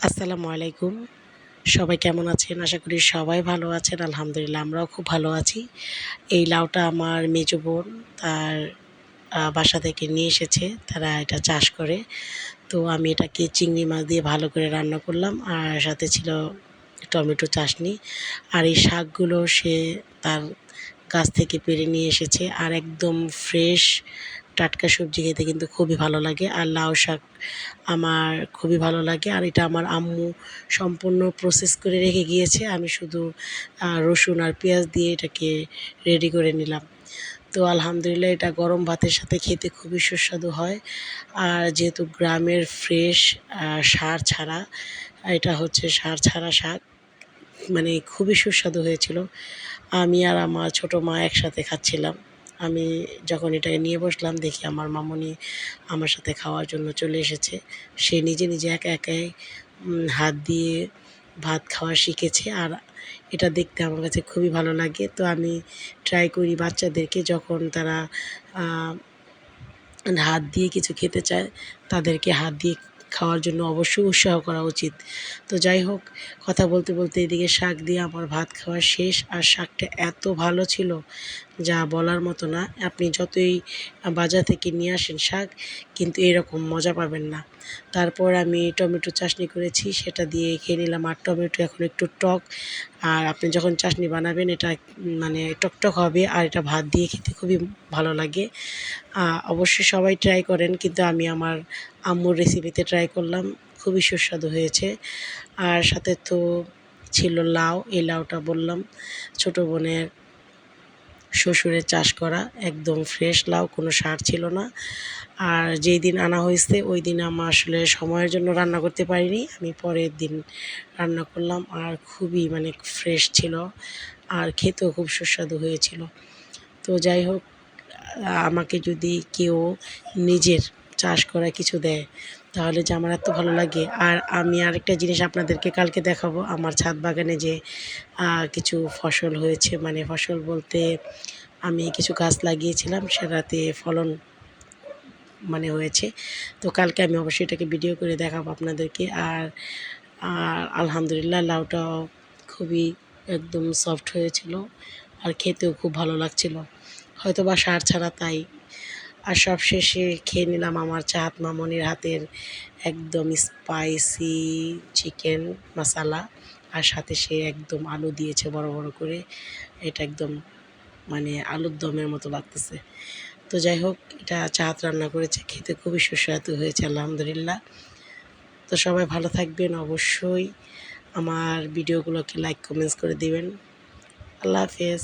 আসসালামু আলাইকুম। সবাই কেমন আছেন? আশা করি সবাই ভালো আছেন। আলহামদুলিল্লাহ আমরাও খুব ভালো আছি। এই লাউটা আমার মেজো বোন তার বাসা থেকে নিয়ে এসেছে। তারা এটা চাষ করে। তো আমি এটাকে চিংড়ি মাছ দিয়ে ভালো করে রান্না করলাম। আর সাথে ছিল টমেটো চাটনি। আর এই শাকগুলো সে তার গাছ থেকে পেড়ে নিয়ে এসেছে। আর একদম ফ্রেশ টাটকা সবজি খেতে কিন্তু খুবই ভালো লাগে। আর লাউ শাক আমার খুবই ভালো লাগে। আর এটা আমার আম্মু সম্পূর্ণ প্রসেস করে রেখে গিয়েছে। আমি শুধু রসুন আর পেঁয়াজ দিয়ে এটাকে রেডি করে নিলাম। তো আলহামদুলিল্লাহ এটা গরম ভাতের সাথে খেতে খুবই সুস্বাদু হয়। আর যেহেতু গ্রামের ফ্রেশ সার ছাড়া, এটা হচ্ছে সার ছাড়া শাক, মানে খুবই সুস্বাদু হয়েছিল। আমি আর আমার ছোটো মা একসাথে খাচ্ছিলাম। আমি যখন এটাকে নিয়ে বসলাম দেখি আমার মামুনি আমার সাথে খাওয়ার জন্য চলে এসেছে। সে নিজে নিজে একা একাই হাত দিয়ে ভাত খাওয়া শিখেছে। আর এটা দেখতে আমার কাছে খুবই ভালো লাগে। তো আমি ট্রাই করি বাচ্চাদেরকে, যখন তারা হাত দিয়ে কিছু খেতে চায় তাদেরকে হাত দিয়ে খাওয়ার জন্য অবশ্যই উৎসাহ করা উচিত। তো যাই হোক, কথা বলতে বলতে এদিকে শাক দিয়ে আমার ভাত খাওয়া শেষ। আর শাকটা এত ভালো ছিল যা বলার মতো না। আপনি যতই বাজার থেকে নিয়ে আসেন শাক, কিন্তু এরকম মজা পাবেন না। তারপর আমি টমেটো চাটনি করেছি, সেটা দিয়ে খেয়ে নিলাম। আর টমেটো এখন একটু টক। আর আপনি যখন চাটনি বানাবেন এটা মানে টকটক হবে। আর এটা ভাত দিয়ে খেতে খুবই ভালো লাগে। অবশ্যই সবাই ট্রাই করেন, কিন্তু আমি আমার আম্মুর রেসিপিতে ট্রাই করলাম, খুবই সুস্বাদু হয়েছে। আর সাথে তো ছিল লাউ। এই লাউটা বললাম ছোটো বোনের শ্বশুরের চাষ করা, একদম ফ্রেশ লাউ, কোনো সার ছিল না। আর যেই দিন আনা হয়েছে ওই দিন আমার আসলে সময়ের জন্য রান্না করতে পারিনি, আমি পরের দিন রান্না করলাম। আর খুবই মানে ফ্রেশ ছিল, আর খেতেও খুব সুস্বাদু হয়েছিল। তো যাই হোক, আমাকে যদি কেউ নিজের চাষ করা কিছু দেয় তাহলে যে আমার এত ভালো লাগে। আর আমি আরেকটা জিনিস আপনাদেরকে কালকে দেখাবো, আমার ছাদ বাগানে যে কিছু ফসল হয়েছে, মানে ফসল বলতে আমি কিছু গাছ লাগিয়েছিলাম সেটাতে ফলন মানে হয়েছে। তো কালকে আমি অবশ্যই এটাকে ভিডিও করে দেখাবো আপনাদেরকে। আর আলহামদুলিল্লাহ লাউটাও খুবই একদম সফট হয়েছিল, আর খেতেও খুব ভালো লাগছিল, হয়তো বা সার ছাড়া তাই। আর সবশেষে খেয়ে নিলাম আমার চাঁদ মামনির হাতের একদম স্পাইসি চিকেন মশালা। আর সাথে সে একদম আলু দিয়েছে বড় বড় করে, এটা একদম মানে আলুর দমের মতো লাগতেছে। তো যাই হোক, এটা চাঁদ রান্না করেছে, খেতে খুবই সুস্বাদু হয়েছে আলহামদুলিল্লাহ। তো সবাই ভালো থাকবেন, অবশ্যই আমার ভিডিওগুলোকে লাইক কমেন্টস করে দিবেন। আল্লাহ হাফেজ।